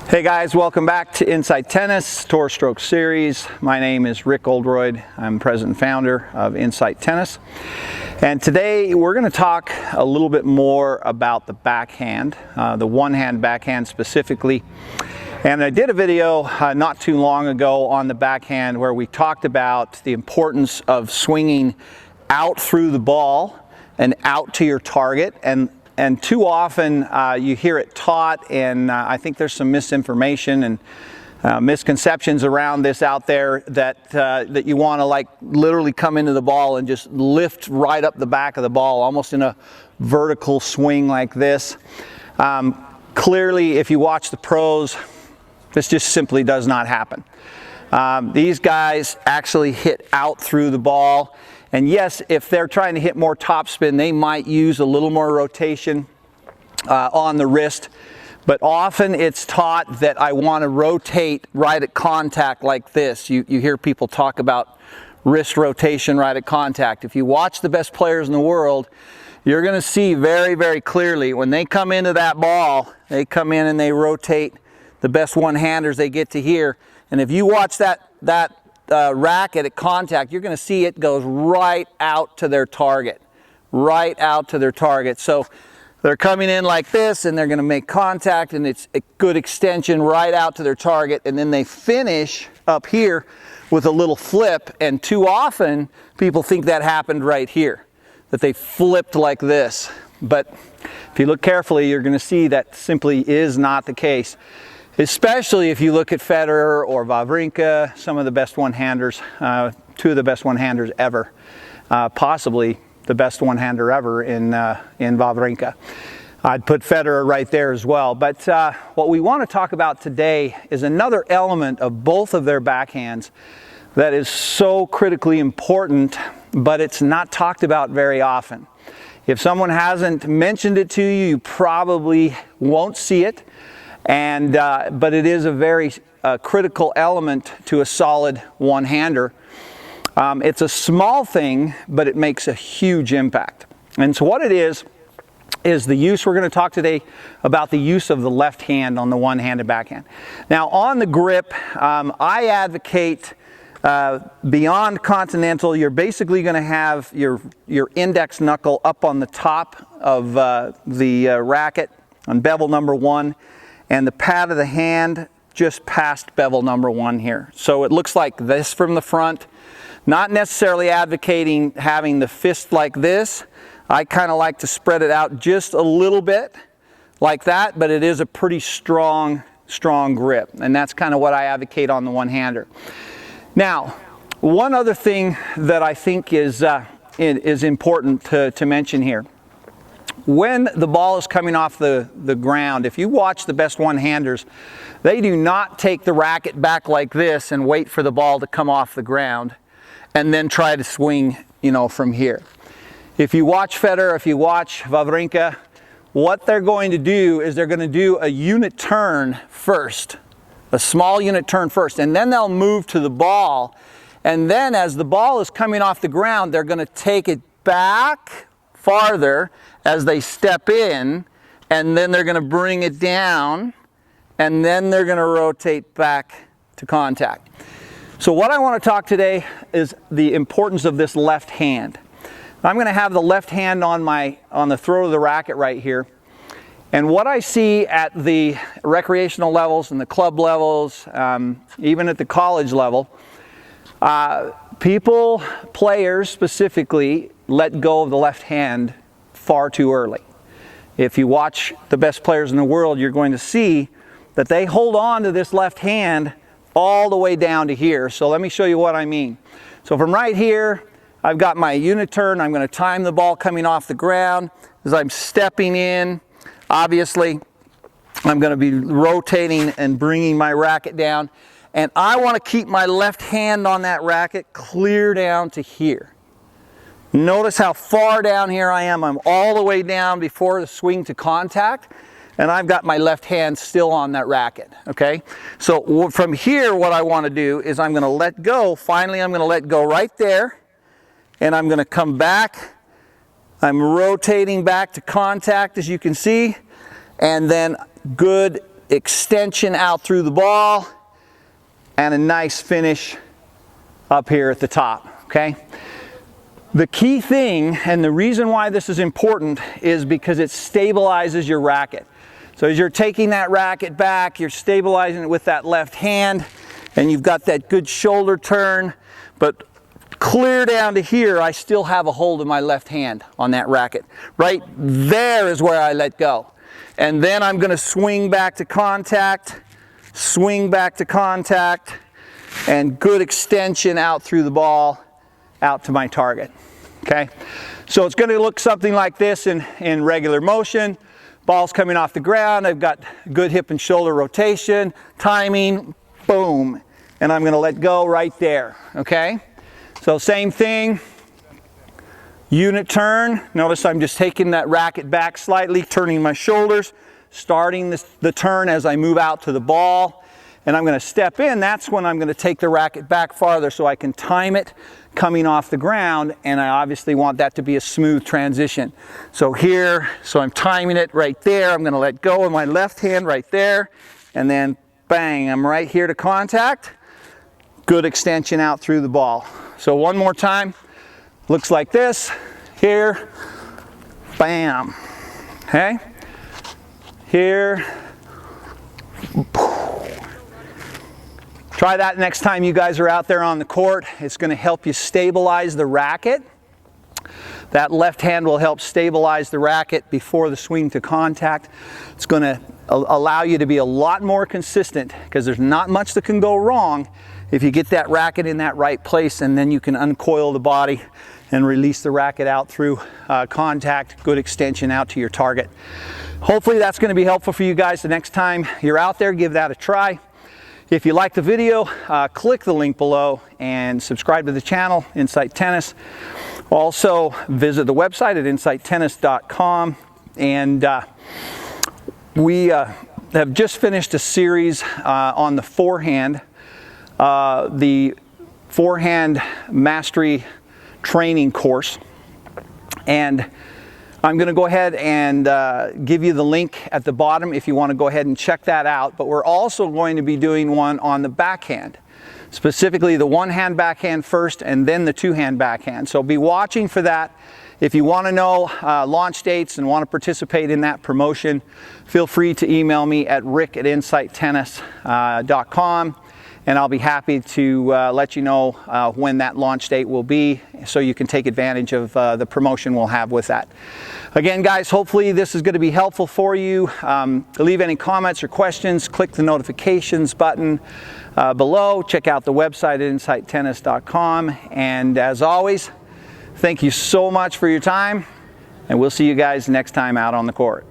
Hey guys, welcome back to Insight Tennis Tour Stroke Series. My name is Rick Oldroyd. I'm president and founder of Insight Tennis. And today we're going to talk a little bit more about the backhand, the one-hand backhand specifically. And I did a video not too long ago on the backhand where we talked about the importance of swinging out through the ball and out to your target. And too often you hear it taught, and I think there's some misinformation and misconceptions around this out there that you want to like literally come into the ball and just lift right up the back of the ball, almost in a vertical swing like this. Clearly, if you watch the pros, this just simply does not happen. These guys actually hit out through the ball. And yes, if they're trying to hit more topspin, they might use a little more rotation on the wrist. But often it's taught that I want to rotate right at contact like this. You hear people talk about wrist rotation right at contact. If you watch the best players in the world, you're going to see very, very clearly when they come into that ball, they come in and they rotate the best one-handers they get to here. And if you watch that racket at contact, you're going to see it goes right out to their target, right out to their target. So they're coming in like this and they're going to make contact, and it's a good extension right out to their target, and then they finish up here with a little flip. And too often people think that happened right here, that they flipped like this. But if you look carefully, you're going to see that simply is not the case. Especially if you look at Federer or Wawrinka, some of the best one-handers, two of the best one-handers ever, possibly the best one-hander ever in Wawrinka. I'd put Federer right there as well. But what we want to talk about today is another element of both of their backhands that is so critically important, but it's not talked about very often. If someone hasn't mentioned it to you, you probably won't see it. But it is a very critical element to a solid one-hander. It's a small thing, but it makes a huge impact. And so what it is the use. We're going to talk today about the use of the left hand on the one-handed backhand. Now on the grip, I advocate beyond continental, you're basically going to have your index knuckle up on the top of the racket on bevel number 1. And the pad of the hand just past bevel number 1 here. So it looks like this from the front. Not necessarily advocating having the fist like this. I kind of like to spread it out just a little bit like that, but it is a pretty strong grip. And that's kind of what I advocate on the one-hander. Now, one other thing that I think is important to mention here. When the ball is coming off the ground, if you watch the best one-handers, they do not take the racket back like this and wait for the ball to come off the ground and then try to swing, from here. If you watch Federer, if you watch Wawrinka, what they're going to do is they're going to do a unit turn first, a small unit turn first, and then they'll move to the ball. And then as the ball is coming off the ground, they're going to take it back farther as they step in, and then they're going to bring it down, and then they're going to rotate back to contact. So what I want to talk today is the importance of this left hand. I'm going to have the left hand on the throat of the racket right here. And what I see at the recreational levels and the club levels, even at the college level, players specifically, let go of the left hand far too early. If you watch the best players in the world, you're going to see that they hold on to this left hand all the way down to here. So let me show you what I mean. So from right here, I've got my unit turn. I'm going to time the ball coming off the ground. As I'm stepping in, obviously, I'm going to be rotating and bringing my racket down. And I want to keep my left hand on that racket clear down to here. Notice how far down here I am. I'm all the way down before the swing to contact, and I've got my left hand still on that racket, okay? So from here, what I want to do is I'm going to let go. Finally, I'm going to let go right there, and I'm going to come back. I'm rotating back to contact, as you can see, and then good extension out through the ball, and a nice finish up here at the top, okay? The key thing, and the reason why this is important, is because it stabilizes your racket. So as you're taking that racket back, you're stabilizing it with that left hand, and you've got that good shoulder turn, but clear down to here, I still have a hold of my left hand on that racket. Right there is where I let go. And then I'm going to swing back to contact, and good extension out through the ball, out to my target. Okay, so it's going to look something like this in regular motion. Ball's coming off the ground. I've got good hip and shoulder rotation, timing, boom, and I'm going to let go right there. Okay, so same thing. Unit turn. Notice I'm just taking that racket back slightly, turning my shoulders, starting the turn as I move out to the ball. And I'm going to step in. That's when I'm going to take the racket back farther so I can time it coming off the ground. And I obviously want that to be a smooth transition. So here, so I'm timing it right there. I'm going to let go of my left hand right there. And then bang, I'm right here to contact. Good extension out through the ball. So one more time. Looks like this. Here, bam. Okay? Here. Try that next time you guys are out there on the court. It's going to help you stabilize the racket. That left hand will help stabilize the racket before the swing to contact. It's going to allow you to be a lot more consistent because there's not much that can go wrong if you get that racket in that right place, and then you can uncoil the body and release the racket out through contact, good extension out to your target. Hopefully that's going to be helpful for you guys the next time you're out there. Give that a try. If you like the video, click the link below and subscribe to the channel, Insight Tennis. Also, visit the website at insighttennis.com. And we have just finished a series on the forehand, the forehand mastery training course. And I'm going to go ahead and give you the link at the bottom if you want to go ahead and check that out. But we're also going to be doing one on the backhand, specifically the one-hand backhand first and then the two-hand backhand. So be watching for that. If you want to know launch dates and want to participate in that promotion, feel free to email me at rick@insighttennis.com. And I'll be happy to let you know when that launch date will be so you can take advantage of the promotion we'll have with that. Again, guys, hopefully this is going to be helpful for you. Leave any comments or questions, click the notifications button below. Check out the website at insighttennis.com. And as always, thank you so much for your time, and we'll see you guys next time out on the court.